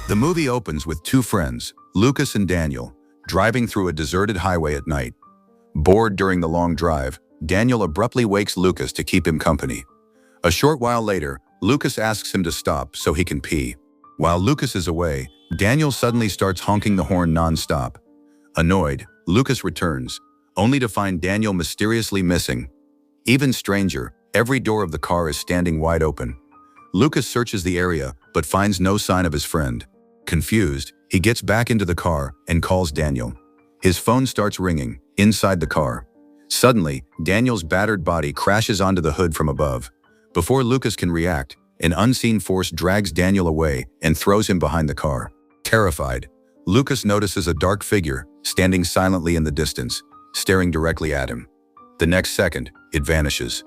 The movie opens with two friends, Lucas and Daniel, driving through a deserted highway at night. Bored during the long drive, Daniel abruptly wakes Lucas to keep him company. A short while later, Lucas asks him to stop so he can pee. While Lucas is away, Daniel suddenly starts honking the horn non-stop. Annoyed, Lucas returns, only to find Daniel mysteriously missing. Even stranger, every door of the car is standing wide open. Lucas searches the area, but finds no sign of his friend. Confused, he gets back into the car and calls Daniel. His phone starts ringing, inside the car. Suddenly, Daniel's battered body crashes onto the hood from above. Before Lucas can react, an unseen force drags Daniel away and throws him behind the car. Terrified, Lucas notices a dark figure standing silently in the distance, staring directly at him. The next second, it vanishes.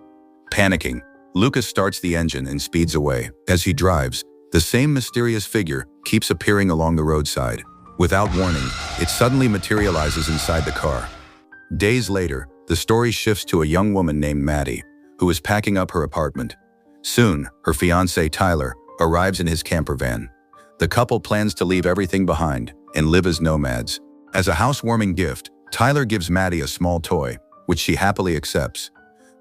Panicking, Lucas starts the engine and speeds away. As he drives, the same mysterious figure keeps appearing along the roadside. Without warning, it suddenly materializes inside the car. Days later, the story shifts to a young woman named Maddie, who is packing up her apartment. Soon, her fiancé Tyler arrives in his camper van. The couple plans to leave everything behind and live as nomads. As a housewarming gift, Tyler gives Maddie a small toy, which she happily accepts.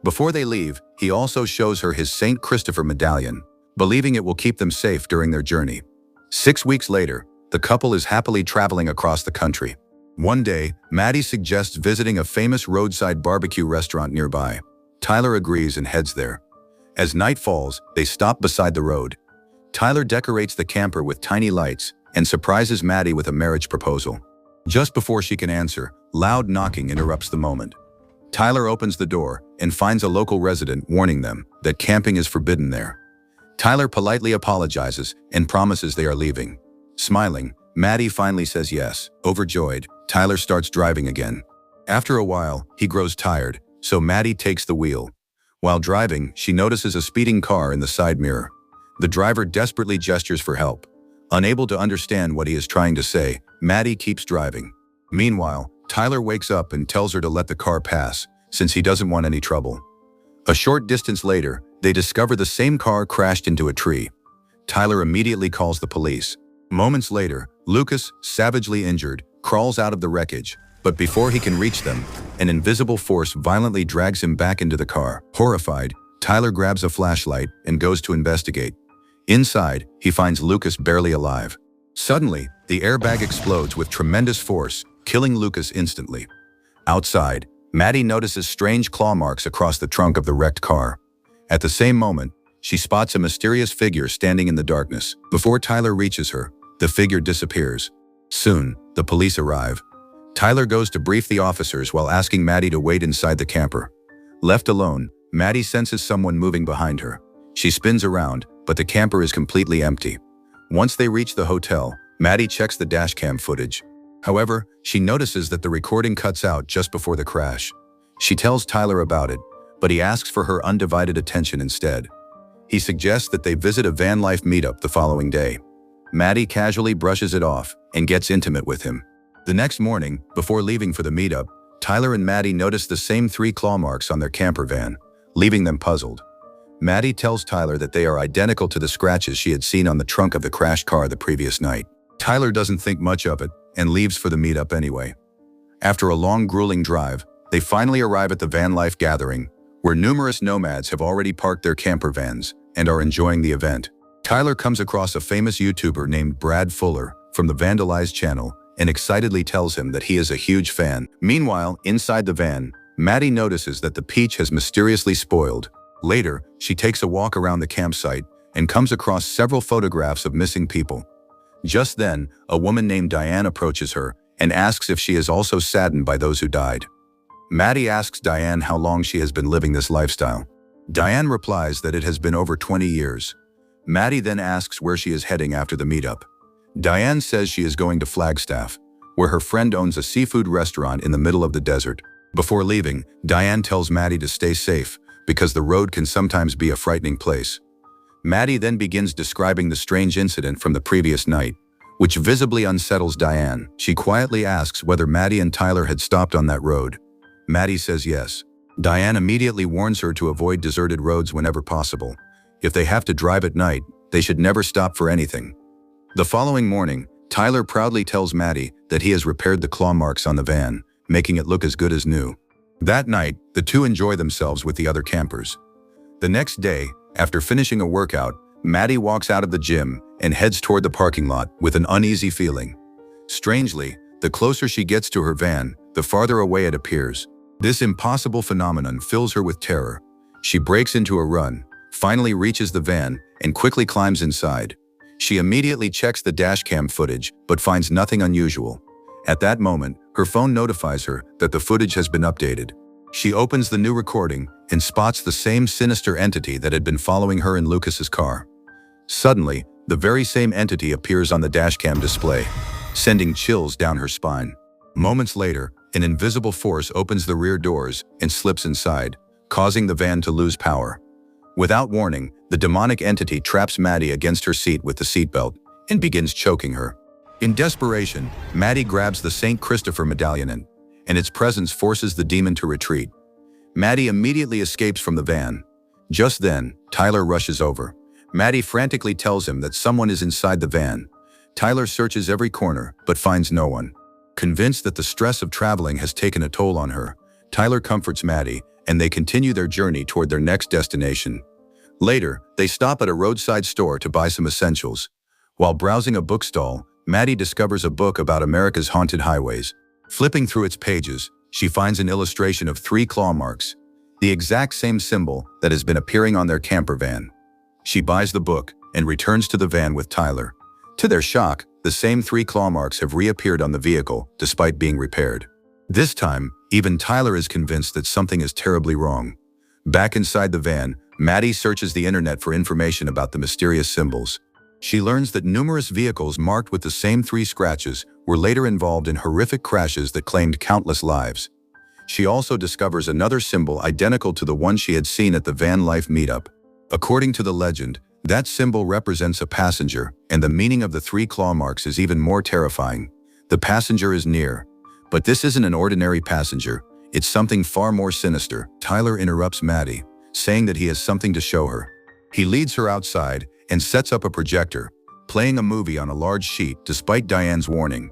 Before they leave, he also shows her his St. Christopher medallion, believing it will keep them safe during their journey. 6 weeks later, the couple is happily traveling across the country. One day, Maddie suggests visiting a famous roadside barbecue restaurant nearby. Tyler agrees and heads there. As night falls, they stop beside the road. Tyler decorates the camper with tiny lights and surprises Maddie with a marriage proposal. Just before she can answer, loud knocking interrupts the moment. Tyler opens the door and finds a local resident warning them that camping is forbidden there. Tyler politely apologizes and promises they are leaving. Smiling, Maddie finally says yes. Overjoyed, Tyler starts driving again. After a while, he grows tired, so Maddie takes the wheel. While driving, she notices a speeding car in the side mirror. The driver desperately gestures for help. Unable to understand what he is trying to say, Maddie keeps driving. Meanwhile, Tyler wakes up and tells her to let the car pass, since he doesn't want any trouble. A short distance later, they discover the same car crashed into a tree. Tyler immediately calls the police. Moments later, Lucas, savagely injured, crawls out of the wreckage, but before he can reach them, an invisible force violently drags him back into the car. Horrified, Tyler grabs a flashlight and goes to investigate. Inside, he finds Lucas barely alive. Suddenly, the airbag explodes with tremendous force, killing Lucas instantly. Outside, Maddie notices strange claw marks across the trunk of the wrecked car. At the same moment, she spots a mysterious figure standing in the darkness. Before Tyler reaches her, the figure disappears. Soon, the police arrive. Tyler goes to brief the officers while asking Maddie to wait inside the camper. Left alone, Maddie senses someone moving behind her. She spins around, but the camper is completely empty. Once they reach the hotel, Maddie checks the dashcam footage. However, she notices that the recording cuts out just before the crash. She tells Tyler about it, but he asks for her undivided attention instead. He suggests that they visit a van life meetup the following day. Maddie casually brushes it off and gets intimate with him. The next morning, before leaving for the meetup, Tyler and Maddie notice the same 3 claw marks on their camper van, leaving them puzzled. Maddie tells Tyler that they are identical to the scratches she had seen on the trunk of the crashed car the previous night. Tyler doesn't think much of it and leaves for the meetup anyway. After a long, grueling drive, they finally arrive at the van life gathering, where numerous nomads have already parked their camper vans and are enjoying the event. Tyler comes across a famous YouTuber named Brad Fuller from the Vandalized channel and excitedly tells him that he is a huge fan. Meanwhile, inside the van, Maddie notices that the peach has mysteriously spoiled. Later, she takes a walk around the campsite and comes across several photographs of missing people. Just then, a woman named Diane approaches her and asks if she is also saddened by those who died. Maddie asks Diane how long she has been living this lifestyle. Diane replies that it has been over 20 years. Maddie then asks where she is heading after the meetup. Diane says she is going to Flagstaff, where her friend owns a seafood restaurant in the middle of the desert. Before leaving, Diane tells Maddie to stay safe because the road can sometimes be a frightening place. Maddie then begins describing the strange incident from the previous night, which visibly unsettles Diane. She quietly asks whether Maddie and Tyler had stopped on that road. Maddie says yes. Diane immediately warns her to avoid deserted roads whenever possible. If they have to drive at night, they should never stop for anything. The following morning, Tyler proudly tells Maddie that he has repaired the claw marks on the van, making it look as good as new. That night, the two enjoy themselves with the other campers. The next day, after finishing a workout, Maddie walks out of the gym and heads toward the parking lot with an uneasy feeling. Strangely, the closer she gets to her van, the farther away it appears. This impossible phenomenon fills her with terror. She breaks into a run, finally reaches the van, and quickly climbs inside. She immediately checks the dashcam footage, but finds nothing unusual. At that moment, her phone notifies her that the footage has been updated. She opens the new recording and spots the same sinister entity that had been following her in Lucas's car. Suddenly, the very same entity appears on the dashcam display, sending chills down her spine. Moments later, an invisible force opens the rear doors and slips inside, causing the van to lose power. Without warning, the demonic entity traps Maddie against her seat with the seatbelt and begins choking her. In desperation, Maddie grabs the St. Christopher medallion and its presence forces the demon to retreat. Maddie immediately escapes from the van. Just then, Tyler rushes over. Maddie frantically tells him that someone is inside the van. Tyler searches every corner, but finds no one. Convinced that the stress of traveling has taken a toll on her, Tyler comforts Maddie, and they continue their journey toward their next destination. Later, they stop at a roadside store to buy some essentials. While browsing a bookstall, Maddie discovers a book about America's haunted highways. Flipping through its pages, she finds an illustration of 3 claw marks, the exact same symbol that has been appearing on their camper van. She buys the book and returns to the van with Tyler. To their shock, the same 3 claw marks have reappeared on the vehicle despite being repaired. This time, even Tyler is convinced that something is terribly wrong. Back inside the van, Maddie searches the internet for information about the mysterious symbols. She learns that numerous vehicles marked with the same 3 scratches were later involved in horrific crashes that claimed countless lives. She also discovers another symbol identical to the one she had seen at the van life meetup. According to the legend, that symbol represents a passenger, and the meaning of the 3 claw marks is even more terrifying. The passenger is near. But this isn't an ordinary passenger, it's something far more sinister. Tyler interrupts Maddie, saying that he has something to show her. He leads her outside and sets up a projector, playing a movie on a large sheet despite Diane's warning.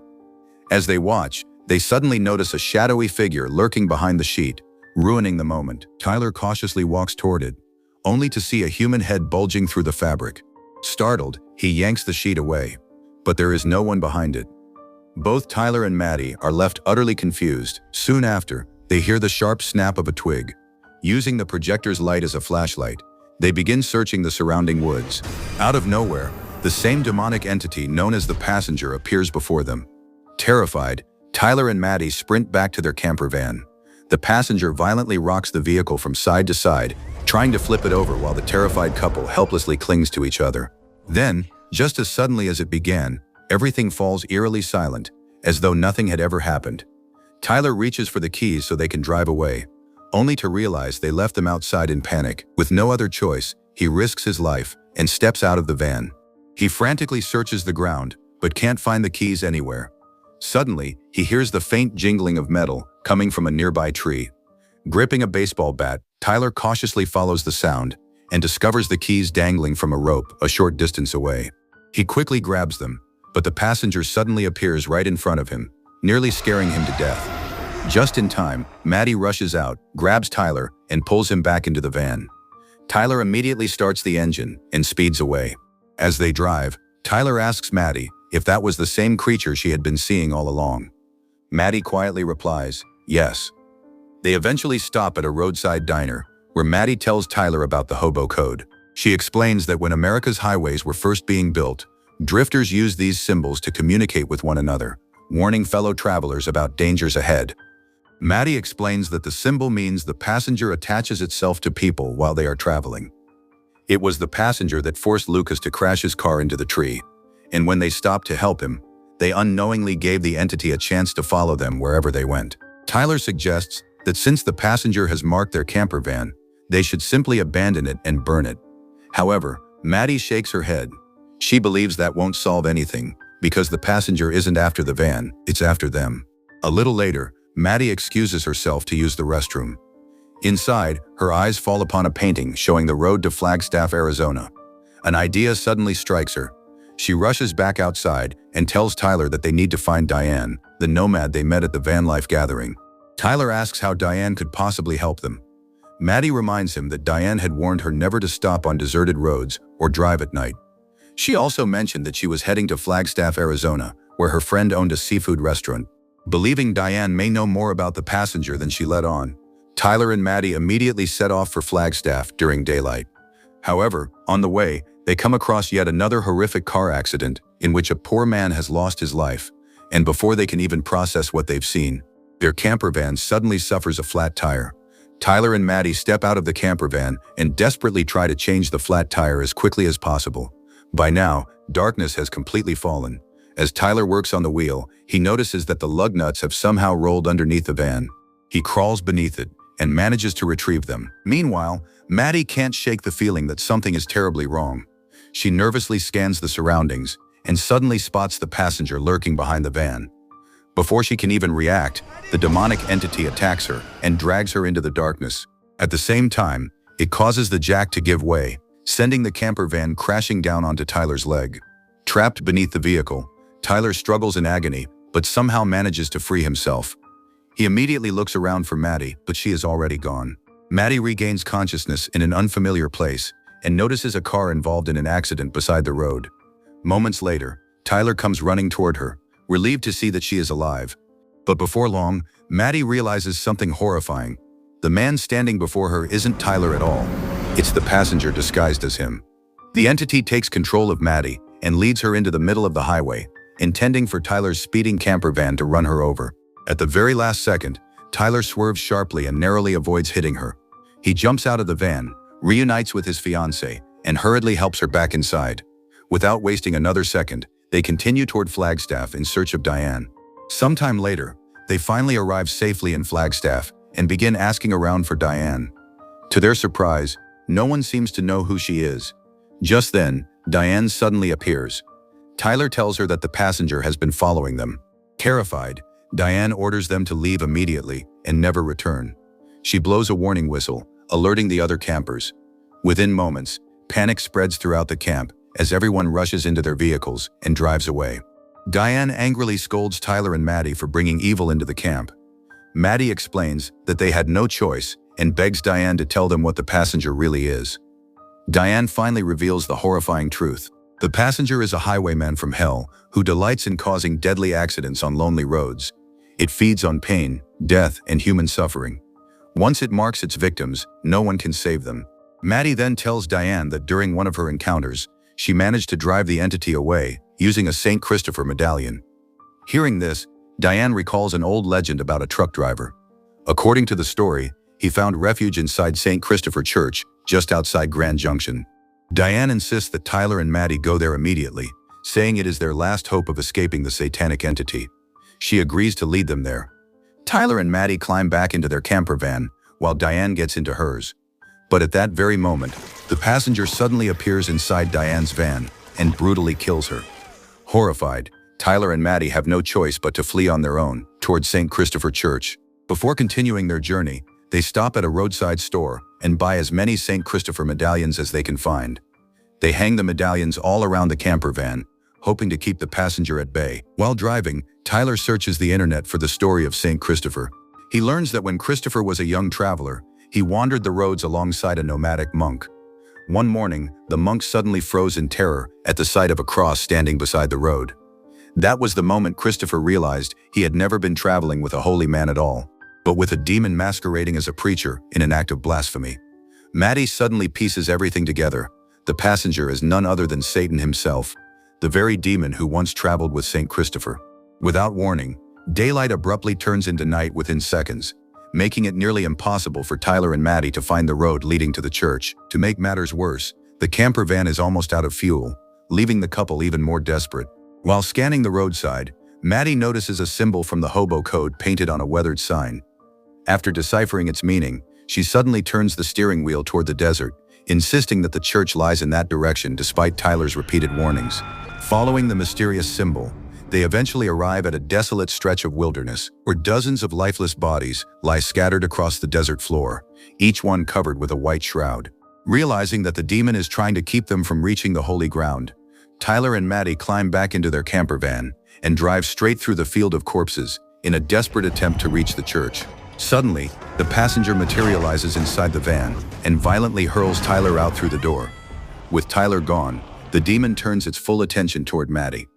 As they watch, they suddenly notice a shadowy figure lurking behind the sheet, ruining the moment. Tyler cautiously walks toward it, only to see a human head bulging through the fabric. Startled, he yanks the sheet away, but there is no one behind it. Both Tyler and Maddie are left utterly confused. Soon after, they hear the sharp snap of a twig. Using the projector's light as a flashlight, they begin searching the surrounding woods. Out of nowhere, the same demonic entity known as the passenger appears before them. Terrified, Tyler and Maddie sprint back to their camper van. The passenger violently rocks the vehicle from side to side, trying to flip it over while the terrified couple helplessly clings to each other. Then, just as suddenly as it began, everything falls eerily silent, as though nothing had ever happened. Tyler reaches for the keys so they can drive away, only to realize they left them outside in panic. With no other choice, he risks his life and steps out of the van. He frantically searches the ground, but can't find the keys anywhere. Suddenly, he hears the faint jingling of metal coming from a nearby tree. Gripping a baseball bat, Tyler cautiously follows the sound and discovers the keys dangling from a rope a short distance away. He quickly grabs them, but the passenger suddenly appears right in front of him, nearly scaring him to death. Just in time, Maddie rushes out, grabs Tyler, and pulls him back into the van. Tyler immediately starts the engine and speeds away. As they drive, Tyler asks Maddie if that was the same creature she had been seeing all along. Maddie quietly replies, yes. They eventually stop at a roadside diner, where Maddie tells Tyler about the hobo code. She explains that when America's highways were first being built, drifters used these symbols to communicate with one another, warning fellow travelers about dangers ahead. Maddie explains that the symbol means the passenger attaches itself to people while they are traveling. It was the passenger that forced Lucas to crash his car into the tree, and when they stopped to help him, they unknowingly gave the entity a chance to follow them wherever they went. Tyler suggests that since the passenger has marked their camper van, they should simply abandon it and burn it. However, Maddie shakes her head. She believes that won't solve anything, because the passenger isn't after the van, it's after them. A little later, Maddie excuses herself to use the restroom. Inside, her eyes fall upon a painting showing the road to Flagstaff, Arizona. An idea suddenly strikes her. She rushes back outside and tells Tyler that they need to find Diane, the nomad they met at the van life gathering. Tyler asks how Diane could possibly help them. Maddie reminds him that Diane had warned her never to stop on deserted roads or drive at night. She also mentioned that she was heading to Flagstaff, Arizona, where her friend owned a seafood restaurant. Believing Diane may know more about the passenger than she let on, Tyler and Maddie immediately set off for Flagstaff during daylight. However, on the way, they come across yet another horrific car accident in which a poor man has lost his life, and before they can even process what they've seen, their camper van suddenly suffers a flat tire. Tyler and Maddie step out of the camper van and desperately try to change the flat tire as quickly as possible. By now, darkness has completely fallen. As Tyler works on the wheel, he notices that the lug nuts have somehow rolled underneath the van. He crawls beneath it and manages to retrieve them. Meanwhile, Maddie can't shake the feeling that something is terribly wrong. She nervously scans the surroundings and suddenly spots the passenger lurking behind the van. Before she can even react, the demonic entity attacks her and drags her into the darkness. At the same time, it causes the jack to give way, sending the camper van crashing down onto Tyler's leg. Trapped beneath the vehicle, Tyler struggles in agony, but somehow manages to free himself. He immediately looks around for Maddie, but she is already gone. Maddie regains consciousness in an unfamiliar place and notices a car involved in an accident beside the road. Moments later, Tyler comes running toward her, relieved to see that she is alive. But before long, Maddie realizes something horrifying. The man standing before her isn't Tyler at all. It's the passenger disguised as him. The entity takes control of Maddie and leads her into the middle of the highway, intending for Tyler's speeding camper van to run her over. At the very last second, Tyler swerves sharply and narrowly avoids hitting her. He jumps out of the van, reunites with his fiancée, and hurriedly helps her back inside. Without wasting another second, they continue toward Flagstaff in search of Diane. Sometime later, they finally arrive safely in Flagstaff and begin asking around for Diane. To their surprise, no one seems to know who she is. Just then, Diane suddenly appears. Tyler tells her that the passenger has been following them. Terrified, Diane orders them to leave immediately and never return. She blows a warning whistle, alerting the other campers. Within moments, panic spreads throughout the camp as everyone rushes into their vehicles and drives away. Diane angrily scolds Tyler and Maddie for bringing evil into the camp. Maddie explains that they had no choice and begs Diane to tell them what the passenger really is. Diane finally reveals the horrifying truth. The passenger is a highwayman from hell who delights in causing deadly accidents on lonely roads. It feeds on pain, death, and human suffering. Once it marks its victims, no one can save them. Maddie then tells Diane that during one of her encounters, she managed to drive the entity away using a St. Christopher medallion. Hearing this, Diane recalls an old legend about a truck driver. According to the story, he found refuge inside St. Christopher Church, just outside Grand Junction. Diane insists that Tyler and Maddie go there immediately, saying it is their last hope of escaping the satanic entity. She agrees to lead them there. Tyler and Maddie climb back into their camper van, while Diane gets into hers. But at that very moment, the passenger suddenly appears inside Diane's van and brutally kills her. Horrified, Tyler and Maddie have no choice but to flee on their own towards St. Christopher Church. Before continuing their journey, they stop at a roadside store and buy as many St. Christopher medallions as they can find. They hang the medallions all around the camper van, hoping to keep the passenger at bay. While driving, Tyler searches the internet for the story of St. Christopher. He learns that when Christopher was a young traveler, he wandered the roads alongside a nomadic monk. One morning, the monk suddenly froze in terror at the sight of a cross standing beside the road. That was the moment Christopher realized he had never been traveling with a holy man at all, but with a demon masquerading as a preacher in an act of blasphemy. Maddie suddenly pieces everything together. The passenger is none other than Satan himself, the very demon who once traveled with St. Christopher. Without warning, daylight abruptly turns into night within seconds, making it nearly impossible for Tyler and Maddie to find the road leading to the church. To make matters worse, the camper van is almost out of fuel, leaving the couple even more desperate. While scanning the roadside, Maddie notices a symbol from the hobo code painted on a weathered sign. After deciphering its meaning, she suddenly turns the steering wheel toward the desert, insisting that the church lies in that direction despite Tyler's repeated warnings. Following the mysterious symbol, they eventually arrive at a desolate stretch of wilderness where dozens of lifeless bodies lie scattered across the desert floor, each one covered with a white shroud. Realizing that the demon is trying to keep them from reaching the holy ground, Tyler and Maddie climb back into their camper van and drive straight through the field of corpses in a desperate attempt to reach the church. Suddenly, the passenger materializes inside the van and violently hurls Tyler out through the door. With Tyler gone, the demon turns its full attention toward Maddie.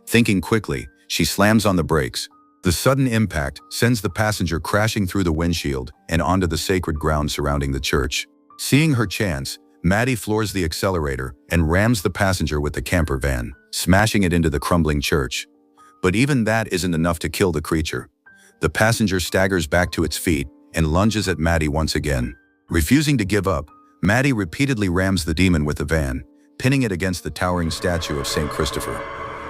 Thinking quickly, she slams on the brakes. The sudden impact sends the passenger crashing through the windshield and onto the sacred ground surrounding the church. Seeing her chance, Maddie floors the accelerator and rams the passenger with the camper van, smashing it into the crumbling church. But even that isn't enough to kill the creature. The passenger staggers back to its feet and lunges at Maddie once again. Refusing to give up, Maddie repeatedly rams the demon with the van, pinning it against the towering statue of St. Christopher.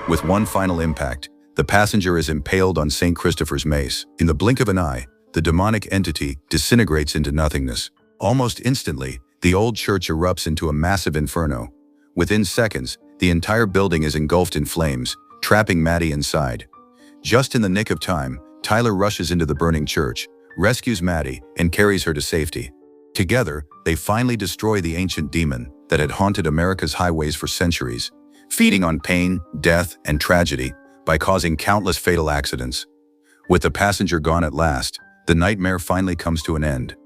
With one final impact, the passenger is impaled on St. Christopher's mace. In the blink of an eye, the demonic entity disintegrates into nothingness. Almost instantly, the old church erupts into a massive inferno. Within seconds, the entire building is engulfed in flames, trapping Maddie inside. Just in the nick of time, Tyler rushes into the burning church, rescues Maddie, and carries her to safety. Together, they finally destroy the ancient demon that had haunted America's highways for centuries, feeding on pain, death, and tragedy by causing countless fatal accidents. With the passenger gone at last, the nightmare finally comes to an end.